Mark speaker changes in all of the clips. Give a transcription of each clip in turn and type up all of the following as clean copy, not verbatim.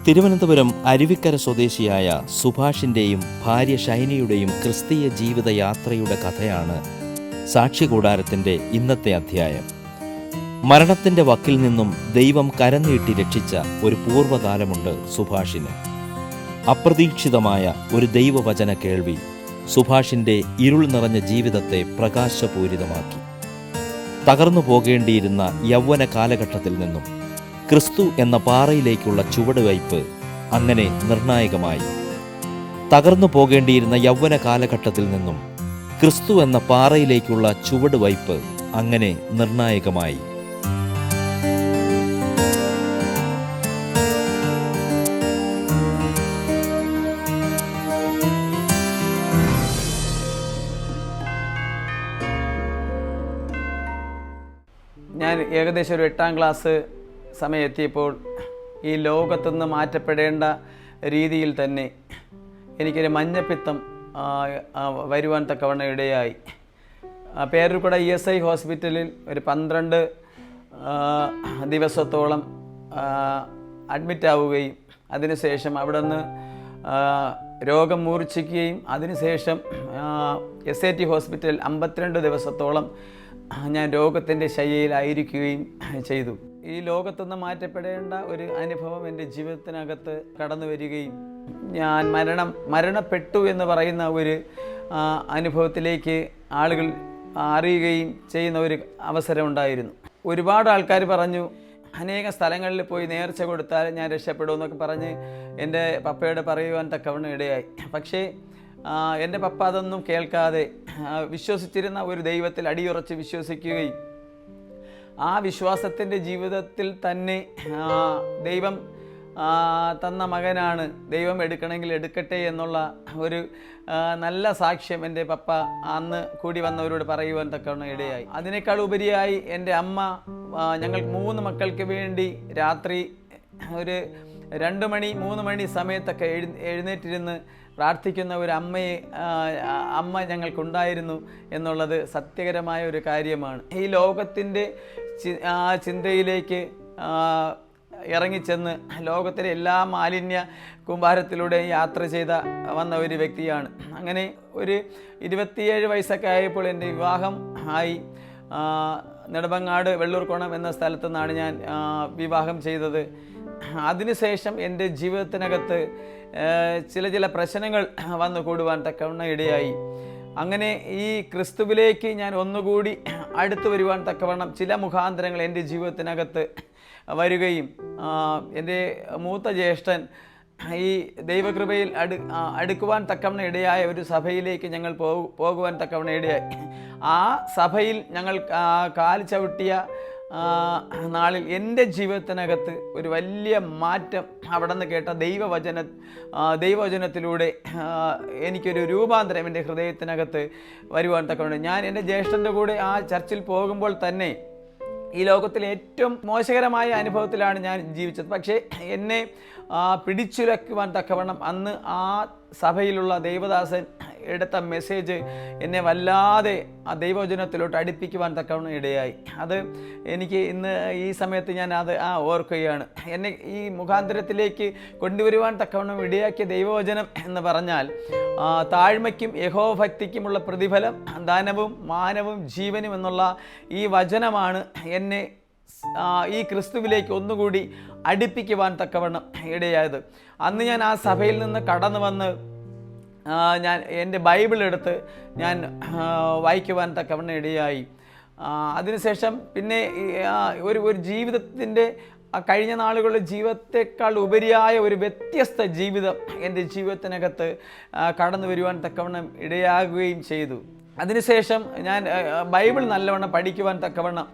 Speaker 1: തിരുവനന്തപുരം അരുവിക്കര സ്വദേശിയായ സുഭാഷിൻ്റെയും ഭാര്യ ഷൈനിയുടെയും ക്രിസ്തീയ ജീവിതയാത്രയുടെ കഥയാണ് സാക്ഷികൂടാരത്തിൻ്റെ ഇന്നത്തെ അധ്യായം. മരണത്തിൻ്റെ വക്കിൽ നിന്നും ദൈവം കരനീട്ടി രക്ഷിച്ച ഒരു പൂർവ്വകാലമുണ്ട് സുഭാഷിന്. അപ്രതീക്ഷിതമായ ഒരു ദൈവവചന കേൾവി സുഭാഷിൻ്റെ ഇരുൾ നിറഞ്ഞ ജീവിതത്തെ പ്രകാശപൂരിതമാക്കി. തകർന്നു പോകേണ്ടിയിരുന്ന യൗവന കാലഘട്ടത്തിൽ നിന്നും ക്രിസ്തു എന്ന പാറയിലേക്കുള്ള ചുവടുവയ്പ് അങ്ങനെ നിർണായകമായി. തകർന്നു പോകേണ്ടിയിരുന്ന യൗവന കാലഘട്ടത്തിൽ നിന്നും ക്രിസ്തു എന്ന പാറയിലേക്കുള്ള ചുവടുവയ്പ് അങ്ങനെ നിർണായകമായി.
Speaker 2: ഞാൻ ഏകദേശം ഒരു 8ാം ക്ലാസ് സമയമെത്തിയപ്പോൾ ഈ ലോകത്തുനിന്ന് മാറ്റപ്പെടേണ്ട രീതിയിൽ തന്നെ എനിക്കൊരു മഞ്ഞപ്പിത്തം വരുവാൻ തക്കവണ്ണം ഇടയായി. പേരൂർക്കട ESI ഹോസ്പിറ്റലിൽ ഒരു 12 ദിവസത്തോളം അഡ്മിറ്റ് ആവുകയും അതിനുശേഷം അവിടെ നിന്ന് രോഗം മൂർച്ഛിക്കുകയും അതിനുശേഷം SAT ഹോസ്പിറ്റലിൽ 52 ദിവസത്തോളം ഞാൻ രോഗത്തിൻ്റെ ശയ്യയിലായിരിക്കുകയും ചെയ്തു. ഈ ലോകത്തുനിന്ന് മാറ്റപ്പെടേണ്ട ഒരു അനുഭവം എൻ്റെ ജീവിതത്തിനകത്ത് കടന്നു വരികയും ഞാൻ മരണപ്പെട്ടു എന്ന് പറയുന്ന ഒരു അനുഭവത്തിലേക്ക് ആളുകൾ അറിയുകയും ചെയ്യുന്ന ഒരു അവസരമുണ്ടായിരുന്നു. ഒരുപാട് ആൾക്കാർ പറഞ്ഞു, അനേക സ്ഥലങ്ങളിൽ പോയി നേർച്ച കൊടുത്താൽ ഞാൻ രക്ഷപ്പെടുമെന്നൊക്കെ പറഞ്ഞ് എൻ്റെ പപ്പയോട് പറയുവാൻ തക്കവണ്ണം ഇടയായി. പക്ഷേ എൻ്റെ പപ്പ അതൊന്നും കേൾക്കാതെ വിശ്വസിച്ചിരുന്ന ഒരു ദൈവത്തിൽ അടിയുറച്ച് വിശ്വസിക്കുകയും ആ വിശ്വാസത്തിൻ്റെ ജീവിതത്തിൽ തന്നെ ദൈവം തന്ന മകനാണ്, ദൈവം എടുക്കണമെങ്കിൽ എടുക്കട്ടെ എന്നുള്ള ഒരു നല്ല സാക്ഷ്യം എൻ്റെ പപ്പ അന്ന് കൂടി വന്നവരോട് പറയുവാൻ തക്കവണ്ണം ഇടയായി. അതിനേക്കാൾ ഉപരിയായി എൻ്റെ അമ്മ ഞങ്ങൾക്ക് 3 മക്കൾക്ക് വേണ്ടി രാത്രി ഒരു 2 മണി 3 മണി സമയത്തൊക്കെ എഴുന്നേറ്റിരുന്ന് പ്രാർത്ഥിക്കുന്ന ഒരു അമ്മ ഞങ്ങൾക്കുണ്ടായിരുന്നു എന്നുള്ളത് സത്യകരമായ ഒരു കാര്യമാണ്. ഈ ലോകത്തിൻ്റെ ചിന്തയിലേക്ക് ഇറങ്ങിച്ചെന്ന് ലോകത്തിലെ എല്ലാ മാലിന്യ കൂമ്പാരത്തിലൂടെയും യാത്ര ചെയ്ത വന്ന ഒരു വ്യക്തിയാണ്. അങ്ങനെ ഒരു 27 വയസ്സൊക്കെ ആയപ്പോൾ എൻ്റെ വിവാഹം ആയി. നെടുമങ്ങാട് വെള്ളൂർക്കോണം എന്ന സ്ഥലത്തു നിന്നാണ് ഞാൻ വിവാഹം ചെയ്തത്. അതിനുശേഷം എൻ്റെ ജീവിതത്തിനകത്ത് ചില പ്രശ്നങ്ങൾ വന്നു കൂടുവാൻ തക്കവണ്ണം ഇടയായി. അങ്ങനെ ഈ ക്രിസ്തുവിലേക്ക് ഞാൻ ഒന്നുകൂടി അടുത്തു വരുവാൻ തക്കവണ്ണം ചില മുഖാന്തരങ്ങൾ എൻ്റെ ജീവിതത്തിനകത്ത് വരികയും എൻ്റെ മൂത്ത ജ്യേഷ്ഠൻ ഈ ദൈവകൃപയിൽ അടുക്കുവാൻ തക്കവണ്ണം ഇടയായ ഒരു സഭയിലേക്ക് ഞങ്ങൾ പോകുവാൻ തക്കവണ്ണം ഇടയായി. ആ സഭയിൽ ഞങ്ങൾ കാൽ ചവിട്ടിയ നാളിൽ എൻ്റെ ജീവിതത്തിനകത്ത് ഒരു വലിയ മാറ്റം അവിടെ നിന്ന് കേട്ട ദൈവവചനത്തിലൂടെ എനിക്കൊരു രൂപാന്തരം എൻ്റെ ഹൃദയത്തിനകത്ത് വരുവാൻ തക്കവണ്ണം ഞാൻ എൻ്റെ ജ്യേഷ്ഠൻ്റെ കൂടെ ആ ചർച്ചിൽ പോകുമ്പോൾ തന്നെ ഈ ലോകത്തിലെ ഏറ്റവും മോശകരമായ അനുഭവത്തിലാണ് ഞാൻ ജീവിച്ചത്. പക്ഷേ എന്നെ പിടിച്ചുലക്കുവാൻ തക്കവണ്ണം അന്ന് ആ സഭയിലുള്ള ദൈവദാസൻ എടുത്ത മെസ്സേജ് എന്നെ വല്ലാതെ ആ ദൈവവചനത്തിലോട്ട് അടുപ്പിക്കുവാൻ തക്കവണ്ണം ഇടയായി. അത് എനിക്ക് ഇന്ന് ഈ സമയത്ത് ഞാൻ അത് ഓർക്കുകയാണ്. എന്നെ ഈ മുഖാന്തരത്തിലേക്ക് കൊണ്ടുവരുവാൻ തക്കവണ്ണം ഇടയാക്കിയ ദൈവവചനം എന്ന് പറഞ്ഞാൽ താഴ്മയ്ക്കും യഹോഭക്തിക്കുമുള്ള പ്രതിഫലം ദാനവും മാനവും ജീവനും എന്നുള്ള ഈ വചനമാണ് എന്നെ ഈ ക്രിസ്തുവിലേക്ക് ഒന്നുകൂടി അടുപ്പിക്കുവാൻ തക്കവണ്ണം ഇടയായത്. അന്ന് ഞാൻ ആ സഭയിൽ നിന്ന് കടന്നു വന്ന് ഞാൻ എൻ്റെ ബൈബിൾ എടുത്ത് ഞാൻ വായിക്കുവാൻ തക്കവണ്ണം ഇടയായി. അതിനുശേഷം പിന്നെ ഒരു ജീവിതത്തിൻ്റെ കഴിഞ്ഞ നാളുകളുടെ ജീവിതത്തെക്കാൾ ഉപരിയായ ഒരു വ്യത്യസ്ത ജീവിതം എൻ്റെ ജീവിതത്തിനകത്ത് കടന്നു വരുവാൻ തക്കവണ്ണം ഇടയാകുകയും ചെയ്തു. അതിനുശേഷം ഞാൻ ബൈബിൾ നല്ലവണ്ണം പഠിക്കുവാൻ തക്കവണ്ണം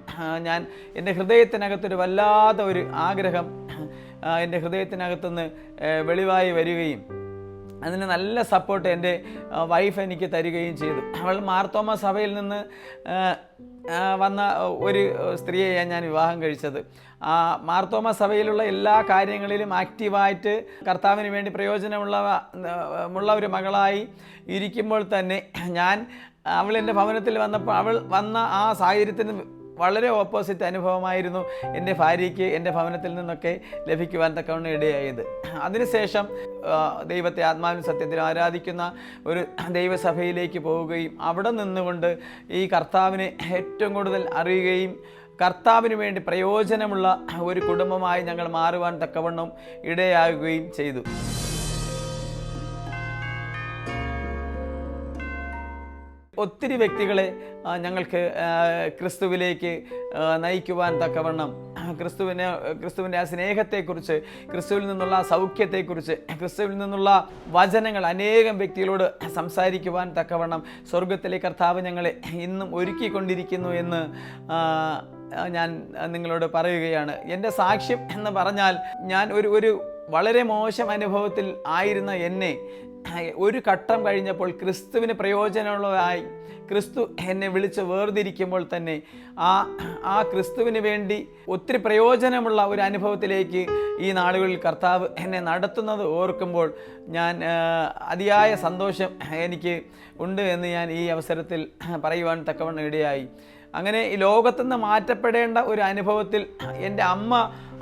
Speaker 2: ഞാൻ എൻ്റെ ഹൃദയത്തിനകത്തൊരു വല്ലാത്ത ഒരു ആഗ്രഹം എൻ്റെ ഹൃദയത്തിനകത്തുനിന്ന് വെളിവായി വരികയും അതിന് നല്ല സപ്പോർട്ട് എൻ്റെ വൈഫ് എനിക്ക് തരികയും ചെയ്തു. അവൾ മാർത്തോമ സഭയിൽ നിന്ന് വന്ന ഒരു സ്ത്രീയെയാണ് ഞാൻ വിവാഹം കഴിച്ചത്. മാർത്തോമ സഭയിലുള്ള എല്ലാ കാര്യങ്ങളിലും ആക്റ്റീവായിട്ട് കർത്താവിന് വേണ്ടി പ്രയോജനമുള്ള ഒരു മകളായി ഇരിക്കുമ്പോൾ തന്നെ അവൾ എൻ്റെ ഭവനത്തിൽ വന്നപ്പോൾ അവൾ വന്ന ആ സാഹചര്യത്തിന് വളരെ ഓപ്പോസിറ്റ് അനുഭവമായിരുന്നു എൻ്റെ ഭാര്യയ്ക്ക് എൻ്റെ ഭവനത്തിൽ നിന്നൊക്കെ ലഭിക്കുവാൻ തക്കവണ്ണം ഇടയായത്. അതിനുശേഷം ദൈവത്തെ ആത്മാവിനും സത്യത്തിലും ആരാധിക്കുന്ന ഒരു ദൈവസഭയിലേക്ക് പോവുകയും അവിടെ നിന്നുകൊണ്ട് ഈ കർത്താവിനെ ഏറ്റവും കൂടുതൽ അറിയുകയും കർത്താവിന് വേണ്ടി പ്രയോജനമുള്ള ഒരു കുടുംബമായി ഞങ്ങൾ മാറുവാൻ തക്കവണ്ണം ഇടയാകുകയും ചെയ്തു. ഒത്തിരി വ്യക്തികളെ ഞങ്ങൾക്ക് ക്രിസ്തുവിലേക്ക് നയിക്കുവാൻ തക്കവണ്ണം ക്രിസ്തുവിൻ്റെ ആ സ്നേഹത്തെക്കുറിച്ച്, ക്രിസ്തുവിൽ നിന്നുള്ള സൗഖ്യത്തെക്കുറിച്ച്, ക്രിസ്തുവിൽ നിന്നുള്ള വചനങ്ങൾ അനേകം വ്യക്തികളോട് സംസാരിക്കുവാൻ തക്കവണ്ണം സ്വർഗത്തിലെ കർത്താവ് ഞങ്ങളെ ഇന്നും ഒരുക്കിക്കൊണ്ടിരിക്കുന്നു എന്ന് ഞാൻ നിങ്ങളോട് പറയുകയാണ്. എൻ്റെ സാക്ഷ്യം എന്ന് പറഞ്ഞാൽ, ഞാൻ ഒരു വളരെ മോശം അനുഭവത്തിൽ ആയിരുന്ന എന്നെ ഒരു ഘട്ടം കഴിഞ്ഞപ്പോൾ ക്രിസ്തുവിന് പ്രയോജനമുള്ളതായി ക്രിസ്തു എന്നെ വിളിച്ച് വേർതിരിക്കുമ്പോൾ തന്നെ ആ ക്രിസ്തുവിന് വേണ്ടി ഒത്തിരി പ്രയോജനമുള്ള ഒരു അനുഭവത്തിലേക്ക് ഈ നാളുകളിൽ കർത്താവ് എന്നെ നടത്തുന്നത് ഓർക്കുമ്പോൾ ഞാൻ അതിയായ സന്തോഷം എനിക്ക് ഉണ്ട് എന്ന് ഞാൻ ഈ അവസരത്തിൽ പറയുവാൻ തക്കവണ്ണം ഇടയായി. അങ്ങനെ ഈ ലോകത്തുനിന്ന് മാറ്റപ്പെടേണ്ട ഒരു അനുഭവത്തിൽ എൻ്റെ അമ്മ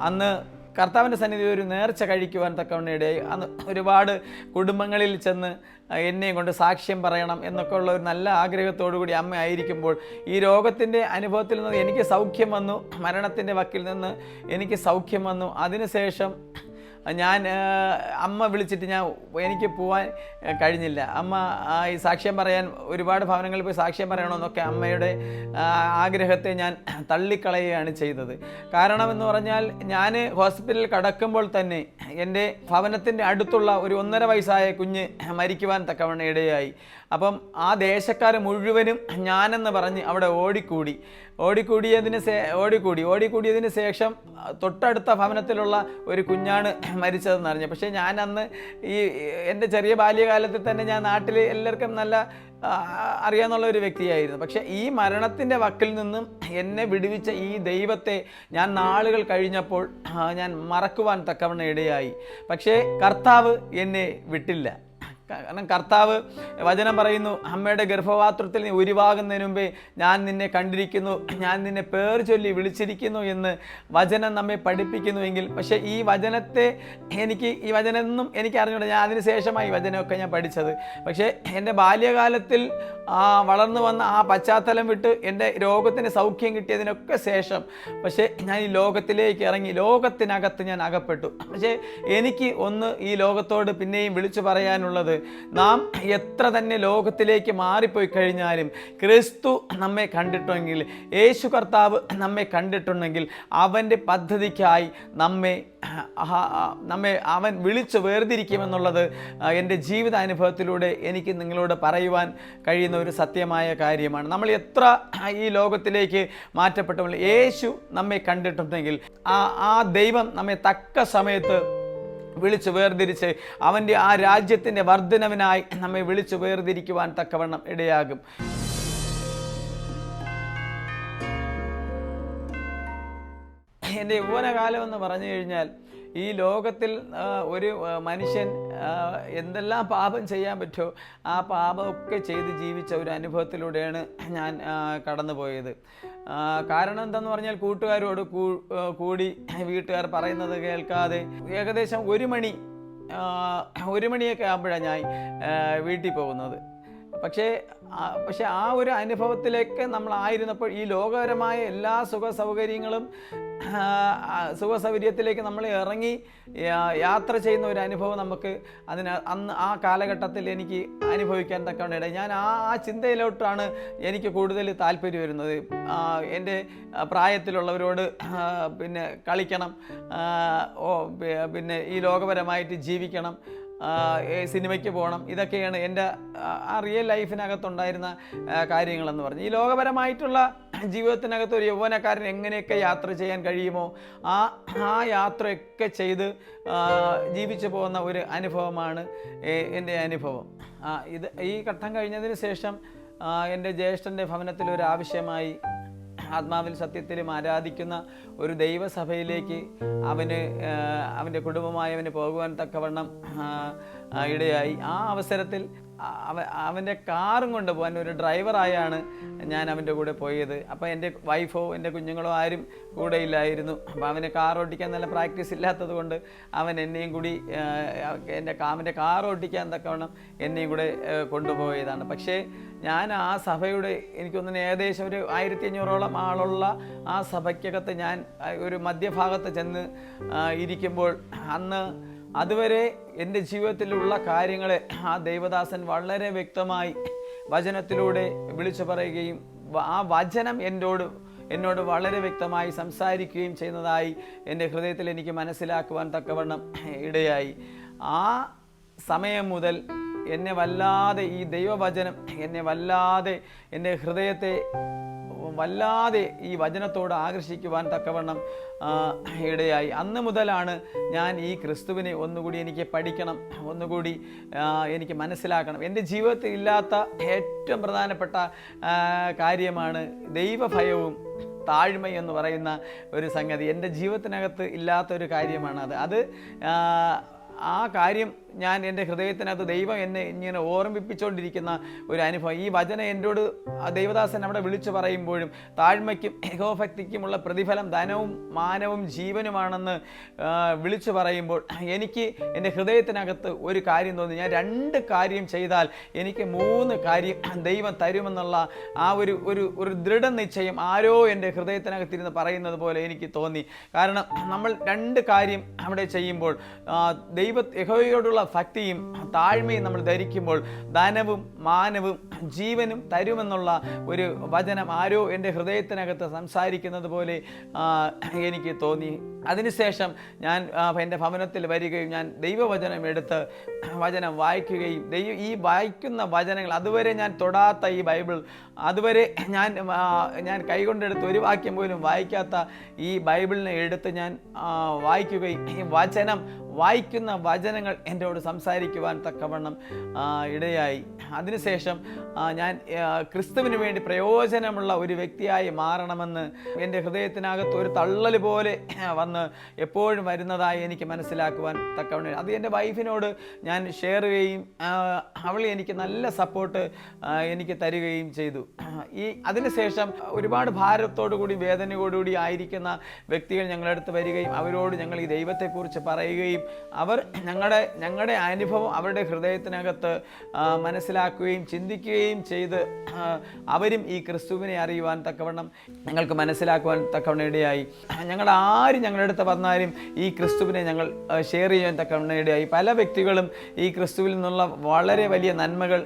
Speaker 2: അന്ന് കർത്താവിൻ്റെ സന്നിധിയിൽ ഒരു നേർച്ച കഴിക്കുവാൻ തക്കവണ്ണം ഇടയായി. അന്ന് ഒരുപാട് കുടുംബങ്ങളിൽ ചെന്ന് എന്നെയും കൊണ്ട് സാക്ഷ്യം പറയണം എന്നൊക്കെ ഉള്ള ഒരു നല്ല ആഗ്രഹത്തോടു കൂടി അമ്മ ആയിരിക്കുമ്പോൾ ഈ രോഗത്തിൻ്റെ അനുഭവത്തിൽ നിന്ന് എനിക്ക് സൗഖ്യം വന്നു, മരണത്തിൻ്റെ വക്കിൽ നിന്ന് എനിക്ക് സൗഖ്യം വന്നു. അതിനുശേഷം ഞാൻ അമ്മ വിളിച്ചിട്ട് എനിക്ക് പോകാൻ കഴിഞ്ഞില്ല. അമ്മ ഈ സാക്ഷ്യം പറയാൻ ഒരുപാട് ഭവനങ്ങളിൽ പോയി സാക്ഷ്യം പറയണമെന്നൊക്കെ അമ്മയുടെ ആഗ്രഹത്തെ ഞാൻ തള്ളിക്കളയുകയാണ് ചെയ്തത്. കാരണം എന്ന് പറഞ്ഞാൽ, ഞാൻ ഹോസ്പിറ്റലിൽ കടക്കുമ്പോൾ തന്നെ എൻ്റെ ഭവനത്തിൻ്റെ അടുത്തുള്ള ഒരു 1.5 വയസ്സായ കുഞ്ഞ് മരിക്കുവാൻ തക്കവണ്ണം ഇടയായി. അപ്പം ആ ദേശക്കാർ മുഴുവനും ഞാനെന്ന് പറഞ്ഞ് അവിടെ ഓടിക്കൂടിയതിന് ശേഷം തൊട്ടടുത്ത ഭവനത്തിലുള്ള ഒരു കുഞ്ഞാണ് മരിച്ചതെന്ന് അറിഞ്ഞു. പക്ഷേ ഞാൻ അന്ന് എൻ്റെ ചെറിയ ബാല്യകാലത്തിൽ തന്നെ ഞാൻ നാട്ടിൽ എല്ലാവർക്കും നല്ല അറിയാവുന്ന ഒരു വ്യക്തിയായിരുന്നു. പക്ഷേ ഈ മരണത്തിൻ്റെ വക്കിൽ നിന്നും എന്നെ വിടുവിച്ച ഈ ദൈവത്തെ ഞാൻ നാളുകൾ കഴിഞ്ഞപ്പോൾ ഞാൻ മറക്കുവാൻ തക്കവണ്ണം ഇടയായി. പക്ഷേ കർത്താവ് എന്നെ വിട്ടില്ല. കാരണം കർത്താവ് വചനം പറയുന്നു, അമ്മയുടെ ഗർഭപാത്രത്തിൽ നീ ഉരുവാകുന്നതിന് മുമ്പേ ഞാൻ നിന്നെ കണ്ടിരിക്കുന്നു, ഞാൻ നിന്നെ പേർ ചൊല്ലി വിളിച്ചിരിക്കുന്നു എന്ന് വചനം നമ്മെ പഠിപ്പിക്കുന്നുവെങ്കിൽ, പക്ഷേ ഈ വചനമൊന്നും എനിക്ക് അറിഞ്ഞൂടാ. ഞാൻ അതിന് ശേഷമായി വചനമൊക്കെ ഞാൻ പഠിച്ചത്. പക്ഷേ എൻ്റെ ബാല്യകാലത്തിൽ വളർന്നു വന്ന ആ പശ്ചാത്തലം വിട്ട് എൻ്റെ രോഗത്തിന് സൗഖ്യം കിട്ടിയതിനൊക്കെ ശേഷം പക്ഷേ ഞാൻ ഈ ലോകത്തിലേക്ക് ഇറങ്ങി, ലോകത്തിനകത്ത് ഞാൻ അകപ്പെട്ടു. പക്ഷേ എനിക്ക് ഈ ലോകത്തോട് പിന്നെയും വിളിച്ചു പറയാനുള്ളത്, നാം എത്ര തന്നെ ലോകത്തിലേക്ക് മാറിപ്പോയി കഴിഞ്ഞാലും ക്രിസ്തു നമ്മെ കണ്ടിട്ടുണ്ടെങ്കിൽ, യേശു കർത്താവ് നമ്മെ കണ്ടിട്ടുണ്ടെങ്കിൽ, അവൻ്റെ പദ്ധതിക്കായി നമ്മെ അവൻ വിളിച്ചു വേർതിരിക്കുമെന്നുള്ളത് എൻ്റെ ജീവിതാനുഭവത്തിലൂടെ എനിക്ക് നിങ്ങളോട് പറയുവാൻ കഴിയുന്ന ഒരു സത്യമായ കാര്യമാണ്. നമ്മൾ എത്ര ഈ ലോകത്തിലേക്ക് മാറ്റപ്പെട്ടപ്പോൾ യേശു നമ്മെ കണ്ടിട്ടുണ്ടെങ്കിൽ ആ ദൈവം നമ്മെ തക്ക സമയത്ത് വിളിച്ചു വേർതിരിച്ച് അവൻ്റെ ആ രാജ്യത്തിൻ്റെ വർധനവിനായി നമ്മെ വിളിച്ചു വേർതിരിക്കുവാൻ തക്കവണ്ണം ഇടയാകും. എൻ്റെ യൗവനകാലം എന്ന് പറഞ്ഞു കഴിഞ്ഞാൽ, ഈ ലോകത്തിൽ ഒരു മനുഷ്യൻ എന്തെല്ലാം പാപം ചെയ്യാൻ പറ്റുമോ ആ പാപമൊക്കെ ചെയ്ത് ജീവിച്ച ഒരു അനുഭവത്തിലൂടെയാണ് ഞാൻ കടന്നുപോയത്. കാരണം എന്താണെന്ന് പറഞ്ഞാൽ, കൂട്ടുകാരോട് കൂടി വീട്ടുകാർ പറയുന്നത് കേൾക്കാതെ ഏകദേശം 1 മണിയൊക്കെ ആകുമ്പോഴാണ് ഞാൻ വീട്ടിൽ പോകുന്നത്. പക്ഷേ ആ ഒരു അനുഭവത്തിലേക്ക് നമ്മളായിരുന്നപ്പോൾ ഈ ലോകപരമായ എല്ലാ സുഖസൗകര്യത്തിലേക്ക് നമ്മൾ ഇറങ്ങി യാത്ര ചെയ്യുന്ന ഒരു അനുഭവം നമുക്ക് അന്ന് ആ കാലഘട്ടത്തിൽ എനിക്ക് അനുഭവിക്കാൻ തക്കവണ്ണം ഞാൻ ആ ചിന്തയിലോട്ടാണ് എനിക്ക് കൂടുതൽ താല്പര്യം വരുന്നത്. എൻ്റെ പ്രായത്തിലുള്ളവരോട് പിന്നെ കളിക്കണം, പിന്നെ ഈ ലോകപരമായിട്ട് ജീവിക്കണം, സിനിമയ്ക്ക് പോകണം, ഇതൊക്കെയാണ് എൻ്റെ ആ റിയൽ ലൈഫിനകത്തുണ്ടായിരുന്ന കാര്യങ്ങളെന്ന് പറഞ്ഞ്. ഈ ലോകപരമായിട്ടുള്ള ജീവിതത്തിനകത്ത് ഒരു യൗവനക്കാരൻ എങ്ങനെയൊക്കെ യാത്ര ചെയ്യാൻ കഴിയുമോ ആ യാത്രയൊക്കെ ചെയ്ത് ജീവിച്ചു പോകുന്ന ഒരു അനുഭവമാണ് എൻ്റെ അനുഭവം. ഈ ഘട്ടം കഴിഞ്ഞതിന് ശേഷം എൻ്റെ ജ്യേഷ്ഠൻ്റെ ഭവനത്തിൽ ഒരു ആവശ്യമായി ആത്മാവിൽ സത്യത്തിലും ആരാധിക്കുന്ന ഒരു ദൈവസഭയിലേക്ക് അവൻ്റെ കുടുംബമായി അവന് പോകുവാൻ തക്കവണ്ണം ഇടയായി. ആ അവസരത്തിൽ അവൻ്റെ കാറും കൊണ്ട് പോകാൻ ഒരു ഡ്രൈവറായാണ് ഞാൻ അവൻ്റെ കൂടെ പോയത്. അപ്പോൾ എൻ്റെ വൈഫോ എൻ്റെ കുഞ്ഞുങ്ങളോ ആരും കൂടെ ഇല്ലായിരുന്നു. അപ്പോൾ അവന് കാർ ഓടിക്കാൻ നല്ല പ്രാക്ടീസ് ഇല്ലാത്തത് കൊണ്ട് അവൻ എന്നെയും കൂടി അവൻ്റെ കാർ ഓടിക്കാൻ തക്കവണ്ണം എന്നെയും കൂടെ കൊണ്ടുപോയതാണ്. പക്ഷേ ഞാൻ ആ സഭയുടെ എനിക്കൊന്നിന് ഏകദേശം ഒരു 1500ഓളം ആളുള്ള ആ സഭയ്ക്കകത്ത് ഞാൻ ഒരു മധ്യഭാഗത്ത് ചെന്ന് ഇരിക്കുമ്പോൾ അന്ന് അതുവരെ എൻ്റെ ജീവിതത്തിലുള്ള കാര്യങ്ങളെ ആ ദൈവദാസൻ വളരെ വ്യക്തമായി വചനത്തിലൂടെ വിളിച്ചു പറയുകയും ആ വചനം എന്നോട് വളരെ വ്യക്തമായി സംസാരിക്കുകയും ചെയ്യുന്നതായി എൻ്റെ ഹൃദയത്തിൽ എനിക്ക് മനസ്സിലാക്കുവാൻ തക്കവണ്ണം ഇടയായി. ആ സമയം മുതൽ എന്നെ വല്ലാതെ ഈ ദൈവവചനം എൻ്റെ ഹൃദയത്തെ വല്ലാതെ ഈ വചനത്തോട് ആകർഷിക്കുവാൻ തക്കവണ്ണം ഇടയായി. അന്ന് മുതലാണ് ഞാൻ ഈ ക്രിസ്തുവിനെ ഒന്നുകൂടി എനിക്ക് പഠിക്കണം, ഒന്നുകൂടി എനിക്ക് മനസ്സിലാക്കണം. എൻ്റെ ജീവിതത്തിൽ ഇല്ലാത്ത ഏറ്റവും പ്രധാനപ്പെട്ട കാര്യമാണ് ദൈവഭയവും താഴ്മയെന്ന് പറയുന്ന ഒരു സംഗതി. എൻ്റെ ജീവിതത്തിനകത്ത് ഇല്ലാത്തൊരു കാര്യമാണ് അത്. ആ കാര്യം ഞാൻ എൻ്റെ ഹൃദയത്തിനകത്ത് ദൈവം എന്നെ ഇങ്ങനെ ഓർമ്മിപ്പിച്ചുകൊണ്ടിരിക്കുന്ന ഒരു അനുഭവം. ഈ വചനം എന്നോട് ദൈവദാസൻ അവിടെ വിളിച്ചു പറയുമ്പോഴും താഴ്മയ്ക്കും യഹോഭക്തിക്കുമുള്ള പ്രതിഫലം ധനവും മാനവും ജീവനുമാണെന്ന് വിളിച്ചു പറയുമ്പോൾ എനിക്ക് എൻ്റെ ഹൃദയത്തിനകത്ത് ഒരു കാര്യം തോന്നി. ഞാൻ 2 കാര്യം ചെയ്താൽ എനിക്ക് 3 കാര്യം ദൈവം തരുമെന്നുള്ള ആ ഒരു ദൃഢനിശ്ചയം ആരോ എൻ്റെ ഹൃദയത്തിനകത്തിരുന്ന് പറയുന്നത് പോലെ എനിക്ക് തോന്നി. കാരണം നമ്മൾ 2 കാര്യം അവിടെ ചെയ്യുമ്പോൾ യഹോവയോടുള്ള ഭക്തിയും താഴ്മയും നമ്മൾ ധരിക്കുമ്പോൾ ധനവും മാനവും ജീവനും തരുമെന്നുള്ള ഒരു വചനം ആരോ എൻ്റെ ഹൃദയത്തിനകത്ത് സംസാരിക്കുന്നത് പോലെ എനിക്ക് തോന്നി. അതിനുശേഷം ഞാൻ എൻ്റെ ഭവനത്തിൽ വരികയും ഞാൻ ദൈവവചനം എടുത്ത് വചനം വായിക്കുകയും ഈ വായിക്കുന്ന വചനങ്ങൾ അതുവരെ ഞാൻ തൊടാത്ത ഈ ബൈബിൾ അതുവരെ ഞാൻ കൈകൊണ്ടെടുത്ത് ഒരു വാക്യം പോലും വായിക്കാത്ത ഈ ബൈബിളിനെ എടുത്ത് ഞാൻ വായിക്കുകയും ഈ വായിക്കുന്ന വചനങ്ങൾ എന്നോട് സംസാരിക്കുവാൻ തക്കവണ്ണം ഇടയായി. അതിനുശേഷം ഞാൻ ക്രിസ്തുവിന് വേണ്ടി പ്രയോജനമുള്ള ഒരു വ്യക്തിയായി മാറണമെന്ന് എൻ്റെ ഹൃദയത്തിനകത്ത് ഒരു തള്ളൽ പോലെ വന്ന് എപ്പോഴും വരുന്നതായി എനിക്ക് മനസ്സിലാക്കുവാൻ തക്കവണ്ണം അത് എൻ്റെ വൈഫിനോട് ഞാൻ ഷെയർ ചെയ്യുകയും അവൾ എനിക്ക് നല്ല സപ്പോർട്ട് എനിക്ക് തരികയും ചെയ്തു. അതിനുശേഷം ഒരുപാട് ഭാരത്തോടു കൂടി വേദനയോടുകൂടി ആയിരിക്കുന്ന വ്യക്തികൾ ഞങ്ങളടുത്ത് വരികയും അവരോട് ഞങ്ങൾ ഈ ദൈവത്തെക്കുറിച്ച് പറയുകയും അവർ ഞങ്ങളുടെ അനുഭവം അവരുടെ ഹൃദയത്തിനകത്ത് മനസ്സിലാക്കുകയും ചിന്തിക്കുകയും ചെയ്ത് അവരും ഈ ക്രിസ്തുവിനെ അറിയുവാൻ തക്കവണ്ണം ഞങ്ങൾക്ക് മനസ്സിലാക്കുവാൻ തക്കവണ്ണം ഇടയായി. ഞങ്ങളുടെ അടുത്ത് വന്നാലും ഈ ക്രിസ്തുവിനെ ഞങ്ങൾ ഷെയർ ചെയ്യാൻ തക്കവണ്ണം ഇടയായി. പല വ്യക്തികളും ഈ ക്രിസ്തുവിൽ നിന്നുള്ള വളരെ വലിയ നന്മകൾ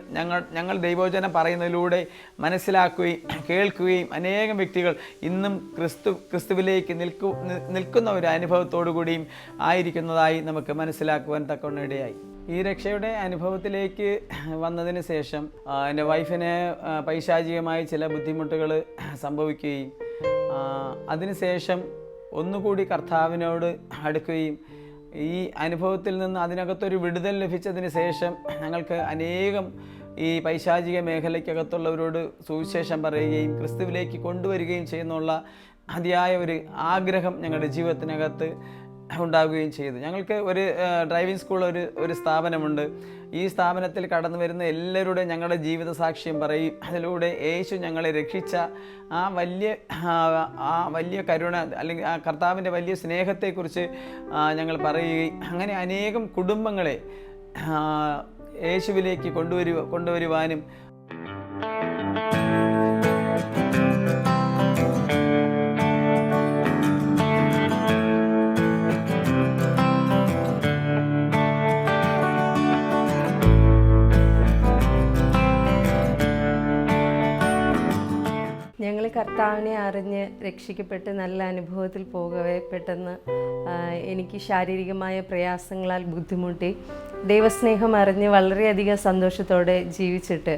Speaker 2: ഞങ്ങൾ ദൈവവചനം പറയുന്നതിലൂടെ മനസ്സിലാക്കുകയും കേൾക്കുകയും അനേകം വ്യക്തികൾ ഇന്നും ക്രിസ്തുവിലേക്ക് നിൽക്കുന്ന ഒരു അനുഭവത്തോടു കൂടിയും ആയിരിക്കുന്നതായി നമുക്ക് മനസ്സിലാക്കുവാൻ തക്കവണ്ണം ഇടയായി. ഈ രക്ഷയുടെ അനുഭവത്തിലേക്ക് വന്നതിന് ശേഷം എൻ്റെ വൈഫിന് പൈശാചികമായി ചില ബുദ്ധിമുട്ടുകൾ സംഭവിക്കുകയും അതിനുശേഷം ഒന്നുകൂടി കർത്താവിനോട് അടുക്കുകയും ഈ അനുഭവത്തിൽ നിന്ന് അതിനകത്തൊരു വിടുതൽ ലഭിച്ചതിന് ശേഷം ഞങ്ങൾക്ക് അനേകം ഈ പൈശാചിക മേഖലയ്ക്കകത്തുള്ളവരോട് സുവിശേഷം പറയുകയും ക്രിസ്തുവിലേക്ക് കൊണ്ടുവരികയും ചെയ്യുന്നുള്ള അതിയായ ഒരു ആഗ്രഹം ഞങ്ങളുടെ ജീവിതത്തിനകത്ത് ഉണ്ടാകുകയും ചെയ്തു. ഞങ്ങൾക്ക് ഒരു ഡ്രൈവിംഗ് സ്കൂൾ ഒരു സ്ഥാപനമുണ്ട്. ഈ സ്ഥാപനത്തിൽ കടന്നു വരുന്ന എല്ലാവരുടെയും ഞങ്ങളുടെ ജീവിത സാക്ഷ്യം പറയും. അതിലൂടെ യേശു ഞങ്ങളെ രക്ഷിച്ച ആ വലിയ കരുണ അല്ലെങ്കിൽ ആ കർത്താവിൻ്റെ വലിയ സ്നേഹത്തെക്കുറിച്ച് ഞങ്ങൾ പറയുകയും അങ്ങനെ അനേകം കുടുംബങ്ങളെ യേശുവിലേക്ക് കൊണ്ടുവരുവാനും
Speaker 3: ഞങ്ങൾ കർത്താവിനെ അറിഞ്ഞ് രക്ഷിക്കപ്പെട്ട് നല്ല അനുഭവത്തിൽ പോകവേ പെട്ടെന്ന് എനിക്ക് ശാരീരികമായ പ്രയാസങ്ങളാൽ ബുദ്ധിമുട്ടി. ദൈവസ്നേഹം അറിഞ്ഞ് വളരെയധികം സന്തോഷത്തോടെ ജീവിച്ചിട്ട്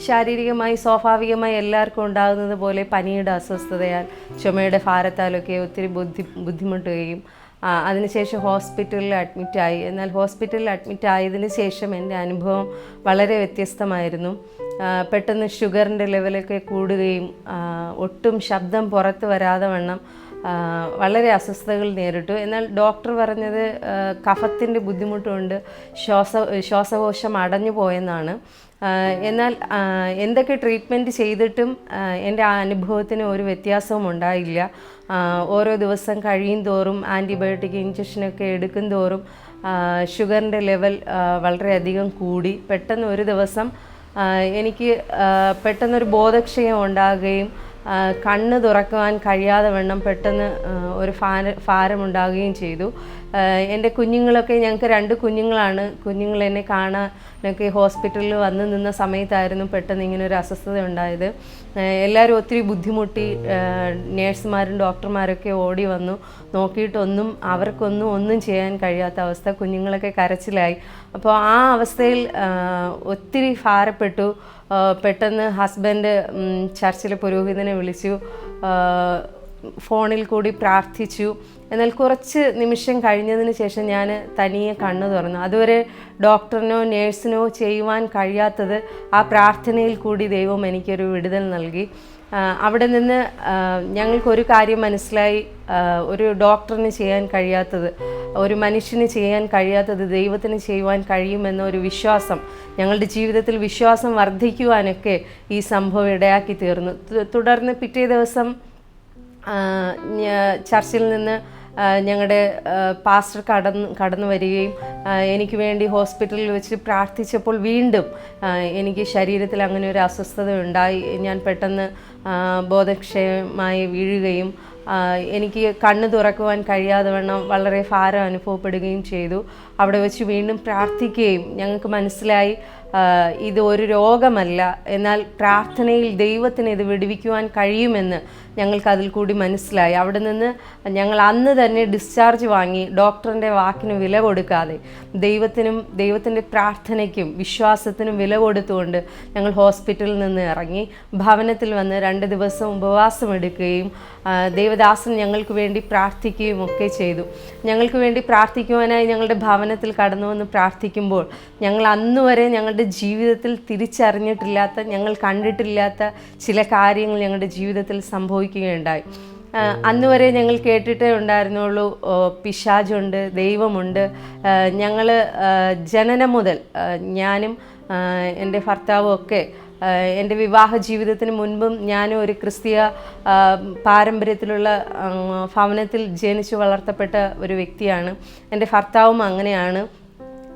Speaker 3: ശാരീരികമായി സ്വാഭാവികമായി എല്ലാവർക്കും ഉണ്ടാകുന്നത് പോലെ പനിയുടെ അസ്വസ്ഥതയാൽ ചുമയുടെ ഭാരത്താലൊക്കെ ഒത്തിരി ബുദ്ധിമുട്ടുകയും അതിനുശേഷം ഹോസ്പിറ്റലിൽ അഡ്മിറ്റായി. എന്നാൽ ഹോസ്പിറ്റലിൽ അഡ്മിറ്റായതിനു ശേഷം എൻ്റെ അനുഭവം വളരെ വ്യത്യസ്തമായിരുന്നു. പെട്ടെന്ന് ഷുഗറിൻ്റെ ലെവലൊക്കെ കൂടുകയും ഒട്ടും ശബ്ദം പുറത്ത് വരാതെ വണ്ണം വളരെ അസ്വസ്ഥതകൾ നേരിട്ടു. എന്നാൽ ഡോക്ടർ പറഞ്ഞത് കഫത്തിൻ്റെ ബുദ്ധിമുട്ടുകൊണ്ട് ശ്വാസകോശം അടഞ്ഞു പോയെന്നാണ്. എന്നാൽ എന്തൊക്കെ ട്രീറ്റ്മെൻറ്റ് ചെയ്തിട്ടും എൻ്റെ ആ അനുഭവത്തിന് ഒരു വ്യത്യാസവും ഉണ്ടായില്ല. ഓരോ ദിവസം കഴിയും തോറും ആൻറ്റിബയോട്ടിക് ഇഞ്ചക്ഷനൊക്കെ എടുക്കും തോറും ഷുഗറിൻ്റെ ലെവൽ വളരെയധികം കൂടി. പെട്ടെന്ന് ഒരു ദിവസം എനിക്ക് പെട്ടെന്നൊരു ബോധക്ഷയം ഉണ്ടാകുകയും കണ്ണ് തുറക്കുവാൻ കഴിയാതെ വണ്ണം പെട്ടെന്ന് ഒരു ഭാരമുണ്ടാകുകയും ചെയ്തു. എൻ്റെ കുഞ്ഞുങ്ങളൊക്കെ, ഞങ്ങൾക്ക് 2 കുഞ്ഞുങ്ങളാണ്. കുഞ്ഞുങ്ങൾ എന്നെ കാണാനൊക്കെ ഹോസ്പിറ്റലിൽ വന്ന് നിന്ന സമയത്തായിരുന്നു പെട്ടെന്ന് ഇങ്ങനൊരു അസ്വസ്ഥത ഉണ്ടായത്. എല്ലാവരും ഒത്തിരി ബുദ്ധിമുട്ടി. നേഴ്സുമാരും ഡോക്ടർമാരൊക്കെ ഓടി വന്നു. നോക്കിയിട്ടൊന്നും അവർക്കൊന്നും ചെയ്യാൻ കഴിയാത്ത അവസ്ഥ. കുഞ്ഞുങ്ങളൊക്കെ കരച്ചിലായി. അപ്പോൾ ആ അവസ്ഥയിൽ ഒത്തിരി ഭാരപ്പെട്ടു. പെട്ടെന്ന് ഹസ്ബൻഡ് ചർച്ചിലെ പുരോഹിതനെ വിളിച്ചു, ഫോണിൽ കൂടി പ്രാർത്ഥിച്ചു. എന്നാൽ കുറച്ച് നിമിഷം കഴിഞ്ഞതിന് ശേഷം ഞാൻ തനിയെ കണ്ണു തുറന്നു. അതുവരെ ഡോക്ടറിനോ നേഴ്സിനോ ചെയ്യുവാൻ കഴിയാത്തത് ആ പ്രാർത്ഥനയിൽ കൂടി ദൈവം എനിക്കൊരു വിടുതൽ നൽകി. അവിടെ നിന്ന് ഞങ്ങൾക്കൊരു കാര്യം മനസ്സിലായി, ഒരു ഡോക്ടറിന് ചെയ്യാൻ കഴിയാത്തത്, ഒരു മനുഷ്യന് ചെയ്യാൻ കഴിയാത്തത് ദൈവത്തിന് ചെയ്യുവാൻ കഴിയുമെന്ന ഒരു വിശ്വാസം, ഞങ്ങളുടെ ജീവിതത്തിൽ വിശ്വാസം വർദ്ധിക്കുവാനൊക്കെ ഈ സംഭവം ഇടയാക്കി തീർന്നു. തുടർന്ന് പിറ്റേ ദിവസം ചർച്ചിൽ നിന്ന് ഞങ്ങളുടെ പാസ്റ്റർ കടന്നു വരികയും എനിക്ക് വേണ്ടി ഹോസ്പിറ്റലിൽ വെച്ച് പ്രാർത്ഥിച്ചപ്പോൾ വീണ്ടും എനിക്ക് ശരീരത്തിൽ അങ്ങനെ ഒരു അസ്വസ്ഥത ഉണ്ടായി. ഞാൻ പെട്ടെന്ന് ബോധക്ഷയമായി വീഴുകയും എനിക്ക് കണ്ണ് തുറക്കുവാൻ കഴിയാതെ വണ്ണം വളരെ ഭാരം അനുഭവപ്പെടുകയും ചെയ്തു. അവിടെ വെച്ച് വീണ്ടും പ്രാർത്ഥിക്കുകയും ഞങ്ങൾക്ക് മനസ്സിലായി ഇത് ഒരു രോഗമല്ല, എന്നാൽ പ്രാർത്ഥനയിൽ ദൈവത്തിന് ഇത് വിടുവിക്കുവാൻ കഴിയുമെന്ന് ഞങ്ങൾക്ക് അതിൽ കൂടി മനസ്സിലായി. അവിടെ നിന്ന് ഞങ്ങൾ അന്ന് തന്നെ ഡിസ്ചാർജ് വാങ്ങി, ഡോക്ടറിൻ്റെ വാക്കിന് വില കൊടുക്കാതെ ദൈവത്തിൻ്റെ പ്രാർത്ഥനയ്ക്കും വിശ്വാസത്തിനും വില കൊടുത്തുകൊണ്ട് ഞങ്ങൾ ഹോസ്പിറ്റലിൽ നിന്ന് ഇറങ്ങി. ഭവനത്തിൽ വന്ന് 2 ദിവസം ഉപവാസം എടുക്കുകയും ദേവദാസൻ ഞങ്ങൾക്ക് വേണ്ടി പ്രാർത്ഥിക്കുകയും ഒക്കെ ചെയ്തു. ഞങ്ങൾക്ക് വേണ്ടി പ്രാർത്ഥിക്കുവാനായി ഞങ്ങളുടെ ഭവനത്തിൽ കടന്നു വന്ന് പ്രാർത്ഥിക്കുമ്പോൾ ഞങ്ങൾ അന്നുവരെ ഞങ്ങളുടെ ജീവിതത്തിൽ തിരിച്ചറിഞ്ഞിട്ടില്ലാത്ത, ഞങ്ങൾ കണ്ടിട്ടില്ലാത്ത ചില കാര്യങ്ങൾ ഞങ്ങളുടെ ജീവിതത്തിൽ സംഭവിക്കുകയുണ്ടായി. അന്നുവരെ ഞങ്ങൾ കേട്ടിട്ടേ ഉണ്ടായിരുന്നുള്ളൂ പിശാചുണ്ട്, ദൈവമുണ്ട്. ഞങ്ങൾ ജനനം മുതൽ ഞാനും എൻ്റെ ഭർത്താവും ഒക്കെ എൻ്റെ വിവാഹ ജീവിതത്തിന് മുൻപും ഞാനും ഒരു ക്രിസ്തീയ പാരമ്പര്യത്തിലുള്ള ഭവനത്തിൽ ജനിച്ചു വളർത്തപ്പെട്ട ഒരു വ്യക്തിയാണ്. എൻ്റെ ഭർത്താവും അങ്ങനെയാണ്.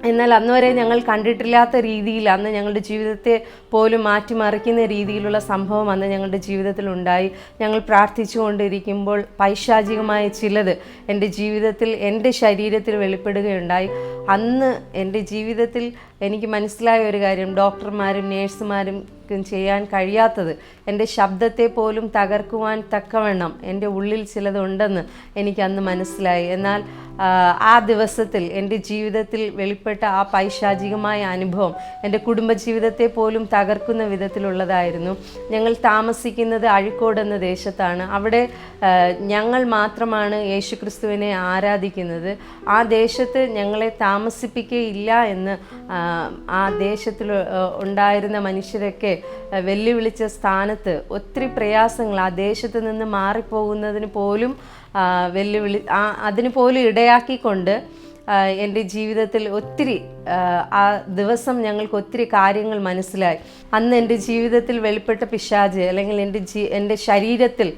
Speaker 3: എന്നാൽ അന്നുവരെ ഞങ്ങൾ കണ്ടിട്ടില്ലാത്ത രീതിയിൽ, അന്ന് ഞങ്ങളുടെ ജീവിതത്തെ പോലും മാറ്റിമറിക്കുന്ന രീതിയിലുള്ള സംഭവം അന്ന് ഞങ്ങളുടെ ജീവിതത്തിൽ ഉണ്ടായി. ഞങ്ങൾ പ്രാർത്ഥിച്ചുകൊണ്ടിരിക്കുമ്പോൾ പൈശാചികമായ ചിലത് എൻ്റെ ജീവിതത്തിൽ, എൻ്റെ ശരീരത്തിൽ വെളിപ്പെടുകയുണ്ടായി. അന്ന് എൻ്റെ ജീവിതത്തിൽ എനിക്ക് മനസ്സിലായ ഒരു കാര്യം, ഡോക്ടർമാരും നേഴ്സുമാരും ചെയ്യാൻ കഴിയാത്തത്, എൻ്റെ ശബ്ദത്തെ പോലും തകർക്കുവാൻ തക്കവണ്ണം എൻ്റെ ഉള്ളിൽ ചിലതുണ്ടെന്ന് എനിക്കന്ന് മനസ്സിലായി. എന്നാൽ ആ ദിവസത്തിൽ എൻ്റെ ജീവിതത്തിൽ വെളിപ്പെട്ട ആ പൈശാചികമായ അനുഭവം എൻ്റെ കുടുംബജീവിതത്തെ പോലും തകർക്കുന്ന വിധത്തിലുള്ളതായിരുന്നു. ഞങ്ങൾ താമസിക്കുന്നത് അഴീക്കോട് എന്ന ദേശത്താണ്. അവിടെ ഞങ്ങൾ മാത്രമാണ് യേശുക്രിസ്തുവിനെ ആരാധിക്കുന്നത്. ആ ദേശത്ത് ഞങ്ങളെ താമസിപ്പിക്കുകയില്ല എന്ന് ആ ദേശത്തിൽ ഉണ്ടായിരുന്ന മനുഷ്യരൊക്കെ വെല്ലുവിളിച്ച സ്ഥാനത്ത് ഒത്തിരി പ്രയാസങ്ങൾ, ആ ദേശത്ത് നിന്ന് മാറിപ്പോകുന്നതിന് പോലും അതിന് പോലും ഇടയാക്കിക്കൊണ്ട് എൻ്റെ ജീവിതത്തിൽ ഒത്തിരി, ആ ദിവസം ഞങ്ങൾക്ക് ഒത്തിരി കാര്യങ്ങൾ മനസ്സിലായി. അന്ന് എൻ്റെ ജീവിതത്തിൽ വെളിപ്പെട്ട പിശാച്, അല്ലെങ്കിൽ എൻ്റെ ശരീരത്തിൽ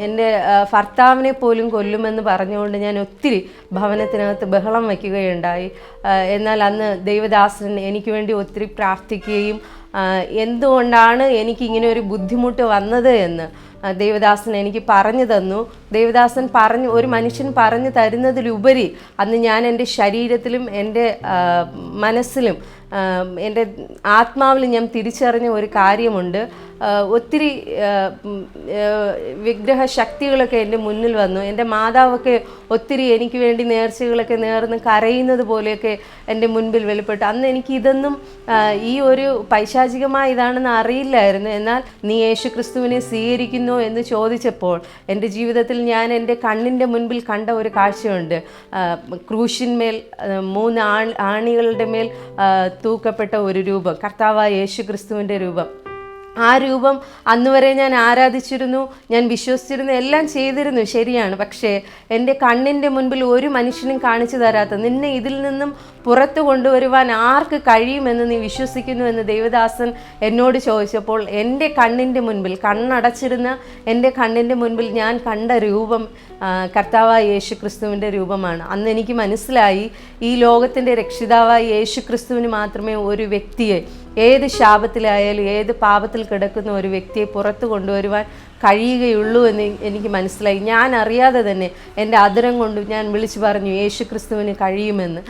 Speaker 3: എൻ്റെ ഭർത്താവിനെ പോലും കൊല്ലുമെന്ന് പറഞ്ഞുകൊണ്ട് ഞാൻ ഒത്തിരി ഭവനത്തിനകത്ത് ബഹളം വയ്ക്കുകയുണ്ടായി. എന്നാൽ അന്ന് ദൈവദാസൻ എനിക്ക് വേണ്ടി ഒത്തിരി പ്രാർത്ഥിക്കുകയും എന്തുകൊണ്ടാണ് എനിക്കിങ്ങനെ ഒരു ബുദ്ധിമുട്ട് വന്നത് എന്ന് ദേവദാസൻ എനിക്ക് പറഞ്ഞു തന്നു. ദേവദാസൻ ഒരു മനുഷ്യൻ പറഞ്ഞു തരുന്നതിലുപരി അന്ന് ഞാൻ എൻ്റെ ശരീരത്തിലും എൻ്റെ മനസ്സിലും എൻ്റെ ആത്മാവിലും ഞാൻ തിരിച്ചറിഞ്ഞ ഒരു കാര്യമുണ്ട്. ഒത്തിരി വിഗ്രഹ ശക്തികളൊക്കെ എൻ്റെ മുന്നിൽ വന്നു. എൻ്റെ മാതാവൊക്കെ ഒത്തിരി എനിക്ക് വേണ്ടി നേർച്ചകളൊക്കെ നേർന്ന് കരയുന്നത് പോലെയൊക്കെ എൻ്റെ മുൻപിൽ വെളിപ്പെട്ടു. അന്ന് എനിക്ക് ഇതൊന്നും ഈ ഒരു പൈശാചികമായ ഇതാണെന്ന് അറിയില്ലായിരുന്നു. എന്നാൽ നീ യേശുക്രിസ്തുവിനെ സ്വീകരിക്കുന്നു എന്ന് ചോദിച്ചപ്പോൾ എൻ്റെ ജീവിതത്തിൽ ഞാൻ എൻ്റെ കണ്ണിൻ്റെ മുൻപിൽ കണ്ട ഒരു കാഴ്ചയുണ്ട്. ക്രൂശിന്മേൽ 3 ആണികളുടെ മേൽ തൂക്കപ്പെട്ട ഒരു രൂപം, കർത്താവായ യേശുക്രിസ്തുവിൻ്റെ രൂപം. ആ രൂപം അന്ന് വരെ ഞാൻ ആരാധിച്ചിരുന്നു, ഞാൻ വിശ്വസിച്ചിരുന്നു, എല്ലാം ചെയ്തിരുന്നു, ശരിയാണ്. പക്ഷേ എൻ്റെ കണ്ണിൻ്റെ മുൻപിൽ ഒരു മനുഷ്യനും കാണിച്ചു തരാത്ത, നിന്നെ ഇതിൽ നിന്നും പുറത്തു കൊണ്ടുവരുവാൻ ആർക്ക് കഴിയുമെന്ന് നീ വിശ്വസിക്കുന്നു എന്ന് ദേവദാസൻ എന്നോട് ചോദിച്ചപ്പോൾ എൻ്റെ കണ്ണിൻ്റെ മുൻപിൽ, കണ്ണടച്ചിരുന്ന എൻ്റെ കണ്ണിൻ്റെ മുൻപിൽ ഞാൻ കണ്ട രൂപം കർത്താവായ യേശു ക്രിസ്തുവിൻ്റെ രൂപമാണ്. അന്ന് എനിക്ക് മനസ്സിലായി, ഈ ലോകത്തിൻ്റെ രക്ഷിതാവായ യേശു ക്രിസ്തുവിന് മാത്രമേ ഒരു വ്യക്തിയെ, ഏത് ശാപത്തിലായാലും ഏത് പാപത്തിൽ കിടക്കുന്ന ഒരു വ്യക്തിയെ പുറത്തു കൊണ്ടുവരുവാൻ കഴിയുകയുള്ളൂ എന്ന് എനിക്ക് മനസ്സിലായി. ഞാൻ അറിയാതെ തന്നെ എൻ്റെ അധരം കൊണ്ട് ഞാൻ വിളിച്ചു പറഞ്ഞു യേശു ക്രിസ്തുവിന് കഴിയുമെന്ന്.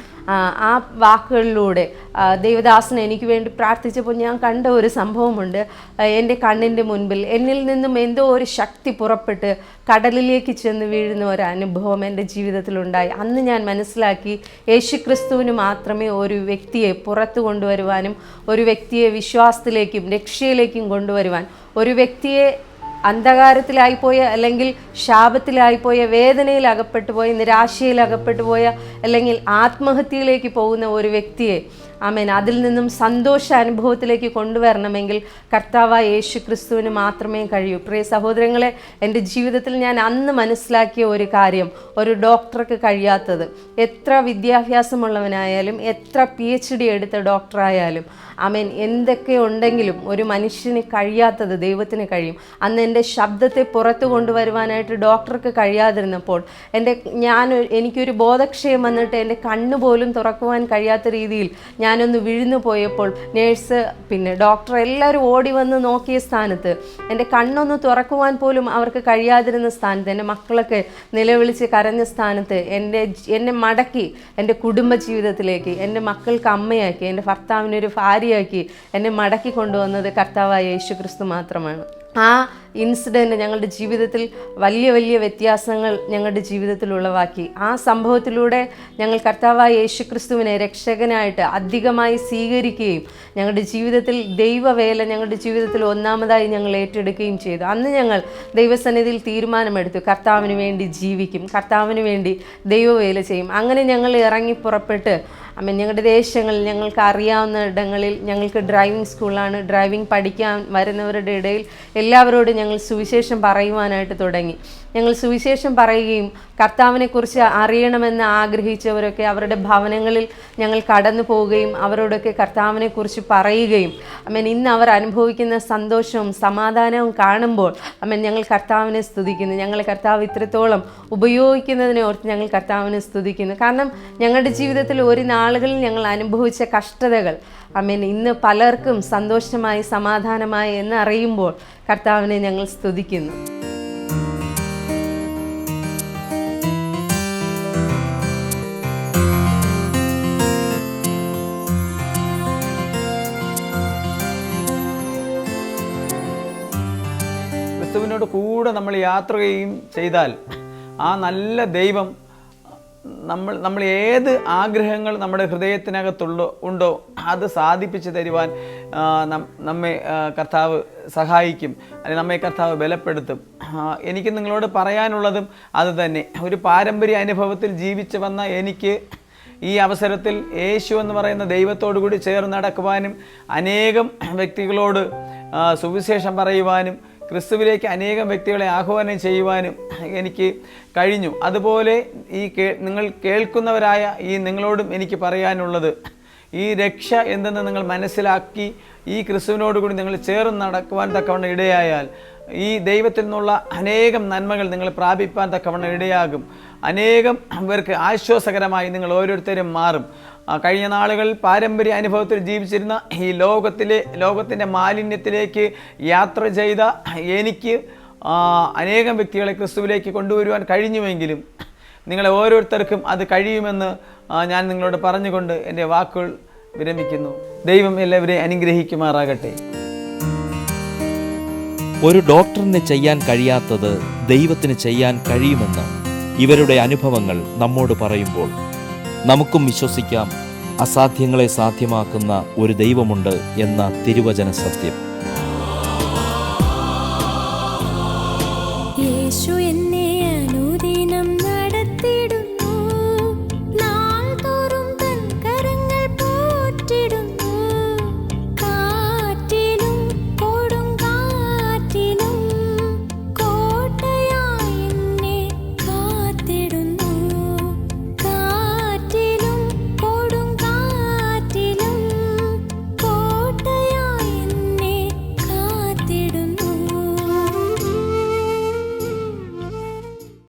Speaker 3: ആ വാക്കുകളിലൂടെ ദേവദാസൻ എനിക്ക് വേണ്ടി പ്രാർത്ഥിച്ചപ്പോൾ ഞാൻ കണ്ട ഒരു സംഭവമുണ്ട്. എൻ്റെ കണ്ണിൻ്റെ മുൻപിൽ എന്നിൽ നിന്നും എന്തോ ഒരു ശക്തി പുറപ്പെട്ട് കടലിലേക്ക് ചെന്ന് വീഴുന്ന ഒരു അനുഭവം എൻ്റെ ജീവിതത്തിലുണ്ടായി. അന്ന് ഞാൻ മനസ്സിലാക്കി, യേശു ക്രിസ്തുവിന് മാത്രമേ ഒരു വ്യക്തിയെ പുറത്തു കൊണ്ടുവരുവാനും ഒരു വ്യക്തിയെ വിശ്വാസത്തിലേക്കും രക്ഷയിലേക്കും കൊണ്ടുവരുവാൻ, ഒരു വ്യക്തിയെ അന്ധകാരത്തിലായിപ്പോയ അല്ലെങ്കിൽ ശാപത്തിലായിപ്പോയ, വേദനയിൽ അകപ്പെട്ടു പോയ, നിരാശയിൽ അകപ്പെട്ടു പോയ, അല്ലെങ്കിൽ ആത്മഹത്യയിലേക്ക് പോകുന്ന ഒരു വ്യക്തിയെ ആമേൻ അതിൽ നിന്നും സന്തോഷ അനുഭവത്തിലേക്ക് കൊണ്ടുവരണമെങ്കിൽ കർത്താവായ യേശു ക്രിസ്തുവിന് മാത്രമേ കഴിയൂ. പ്രിയ സഹോദരങ്ങളെ, എൻ്റെ ജീവിതത്തിൽ ഞാൻ അന്ന് മനസ്സിലാക്കിയ ഒരു കാര്യം, ഒരു ഡോക്ടർക്ക് കഴിയാത്തത്, എത്ര വിദ്യാഭ്യാസമുള്ളവനായാലും എത്ര PhD എടുത്ത ഡോക്ടറായാലും ആമേൻ എന്തൊക്കെ ഉണ്ടെങ്കിലും ഒരു മനുഷ്യന് കഴിയാത്തത് ദൈവത്തിന് കഴിയും. അന്ന് എൻ്റെ ശബ്ദത്തെ പുറത്തു കൊണ്ടുവരുവാനായിട്ട് ഡോക്ടർക്ക് കഴിയാതിരുന്നപ്പോൾ എനിക്കൊരു ബോധക്ഷയം വന്നിട്ട് എൻ്റെ കണ്ണുപോലും തുറക്കുവാൻ കഴിയാത്ത രീതിയിൽ ഞാനൊന്ന് വിഴുന്നു പോയപ്പോൾ നേഴ്സ്, പിന്നെ ഡോക്ടർ എല്ലാവരും ഓടി വന്ന് നോക്കിയ സ്ഥാനത്ത്, എൻ്റെ കണ്ണൊന്ന് തുറക്കുവാൻ പോലും അവർക്ക് കഴിയാതിരുന്ന സ്ഥാനത്ത്, എൻ്റെ മക്കളൊക്കെ നിലവിളിച്ച് കരഞ്ഞ സ്ഥാനത്ത് എന്നെ മടക്കി എൻ്റെ കുടുംബജീവിതത്തിലേക്ക്, എൻ്റെ മക്കൾക്ക് അമ്മയാക്കി, എൻ്റെ ഭർത്താവിനൊരു ഭാര്യയാക്കി എന്നെ മടക്കി കൊണ്ടുവന്നത് കർത്താവായ യേശു ക്രിസ്തു മാത്രമാണ്. ആ ഇൻസിഡൻറ്റ് ഞങ്ങളുടെ ജീവിതത്തിൽ വലിയ വലിയ വ്യത്യാസങ്ങൾ ഞങ്ങളുടെ ജീവിതത്തിൽ ഉളവാക്കി. ആ സംഭവത്തിലൂടെ ഞങ്ങൾ കർത്താവായ യേശു ക്രിസ്തുവിനെ രക്ഷകനായിട്ട് അധികമായി സ്വീകരിക്കുകയും ഞങ്ങളുടെ ജീവിതത്തിൽ ദൈവവേല ഞങ്ങളുടെ ജീവിതത്തിൽ ഒന്നാമതായി ഞങ്ങൾ ഏറ്റെടുക്കുകയും ചെയ്തു. അന്ന് ഞങ്ങൾ ദൈവസന്നിധിയിൽ തീരുമാനമെടുത്തു, കർത്താവിന് വേണ്ടി ജീവിക്കും, കർത്താവിന് വേണ്ടി ദൈവവേല ചെയ്യും. അങ്ങനെ ഞങ്ങൾ ഇറങ്ങി പുറപ്പെട്ട് ഞങ്ങളുടെ ദേശങ്ങളിൽ, ഞങ്ങൾക്ക് അറിയാവുന്ന ഇടങ്ങളിൽ, ഞങ്ങൾക്ക് ഡ്രൈവിംഗ് സ്കൂളാണ്, ഡ്രൈവിംഗ് പഠിക്കാൻ വരുന്നവരുടെ ഇടയിൽ എല്ലാവരോടും ഞങ്ങൾ സുവിശേഷം പറയുവാനായിട്ട് തുടങ്ങി. ഞങ്ങൾ സുവിശേഷം പറയുകയും കർത്താവിനെക്കുറിച്ച് അറിയണമെന്ന് ആഗ്രഹിച്ചവരൊക്കെ അവരുടെ ഭവനങ്ങളിൽ ഞങ്ങൾ കടന്നു പോവുകയും അവരോടൊക്കെ കർത്താവിനെക്കുറിച്ച് പറയുകയും ഇന്ന് അവർ അനുഭവിക്കുന്ന സന്തോഷവും സമാധാനവും കാണുമ്പോൾ ഞങ്ങൾ കർത്താവിനെ സ്തുതിക്കുന്നു. ഞങ്ങളെ കർത്താവ് ഇത്രത്തോളം ഉപയോഗിക്കുന്നതിനെ ഓർത്ത് ഞങ്ങൾ കർത്താവിനെ സ്തുതിക്കുന്നു. കാരണം ഞങ്ങളുടെ ജീവിതത്തിൽ ഒരു നാളുകളിൽ ഞങ്ങൾ അനുഭവിച്ച കഷ്ടതകൾ ഇന്ന് പലർക്കും സന്തോഷമായി സമാധാനമായി എന്ന് അറിയുമ്പോൾ കർത്താവിനെ ഞങ്ങൾ സ്തുതിക്കുന്നു.
Speaker 2: ക്രിസ്തുവിനോട് കൂടെ നമ്മൾ യാത്ര ചെയ്താൽ ആ നല്ല ദൈവം നമ്മൾ ഏത് ആഗ്രഹങ്ങൾ നമ്മുടെ ഹൃദയത്തിനകത്തുണ്ടോ അത് സാധിപ്പിച്ചു തരുവാൻ നമ്മെ കർത്താവ് സഹായിക്കും, അല്ലെങ്കിൽ നമ്മെ കർത്താവ് ബലപ്പെടുത്തും. എനിക്ക് നിങ്ങളോട് പറയാനുള്ളതും അത് തന്നെ. ഒരു പാരമ്പര്യ അനുഭവത്തിൽ ജീവിച്ചു വന്ന എനിക്ക് ഈ അവസരത്തിൽ യേശു എന്ന് പറയുന്ന ദൈവത്തോടു കൂടി ചേർന്ന് നടക്കുവാനും അനേകം വ്യക്തികളോട് സുവിശേഷം പറയുവാനും ക്രിസ്തുവിലേക്ക് അനേകം വ്യക്തികളെ ആഹ്വാനം ചെയ്യുവാനും എനിക്ക് കഴിഞ്ഞു. അതുപോലെ നിങ്ങൾ കേൾക്കുന്നവരായ നിങ്ങളോടും എനിക്ക് പറയാനുള്ളത്, ഈ രക്ഷ എന്തെന്ന് നിങ്ങൾ മനസ്സിലാക്കി ഈ ക്രിസ്തുവിനോട് കൂടി നിങ്ങൾ ചേർന്ന് നടക്കുവാൻ തക്കവണ്ണം ഇടയായാൽ ഈ ദൈവത്തിൽ നിന്നുള്ള അനേകം നന്മകൾ നിങ്ങൾ പ്രാപിപ്പാൻ തക്കവണ്ണം ഇടയാകും. അനേകം പേർക്ക് ആശ്വാസകരമായി നിങ്ങൾ ഓരോരുത്തരും മാറും. കഴിഞ്ഞ നാളുകളിൽ പാരമ്പര്യ അനുഭവത്തിൽ ജീവിച്ചിരുന്ന ഈ ലോകത്തിൻ്റെ മാലിന്യത്തിലേക്ക് യാത്ര ചെയ്ത എനിക്ക് അനേകം വ്യക്തികളെ ക്രിസ്തുവിലേക്ക് കൊണ്ടുവരുവാൻ കഴിഞ്ഞുവെങ്കിലും നിങ്ങളെ ഓരോരുത്തർക്കും അത് കഴിയുമെന്ന് ഞാൻ നിങ്ങളോട് പറഞ്ഞുകൊണ്ട് എൻ്റെ വാക്കുകൾ വിരമിക്കുന്നു. ദൈവം എല്ലാവരെയും അനുഗ്രഹിക്കുമാറാകട്ടെ.
Speaker 1: ഒരു ഡോക്ടറിന് ചെയ്യാൻ കഴിയാത്തത് ദൈവത്തിന് ചെയ്യാൻ കഴിയുമെന്ന് ഇവരുടെ അനുഭവങ്ങൾ നമ്മോട് പറയുമ്പോൾ നമുക്കും വിശ്വസിക്കാം, അസാധ്യങ്ങളെ സാധ്യമാക്കുന്ന ഒരു ദൈവമുണ്ട് എന്ന തിരുവചന സത്യം.
Speaker 4: യേശു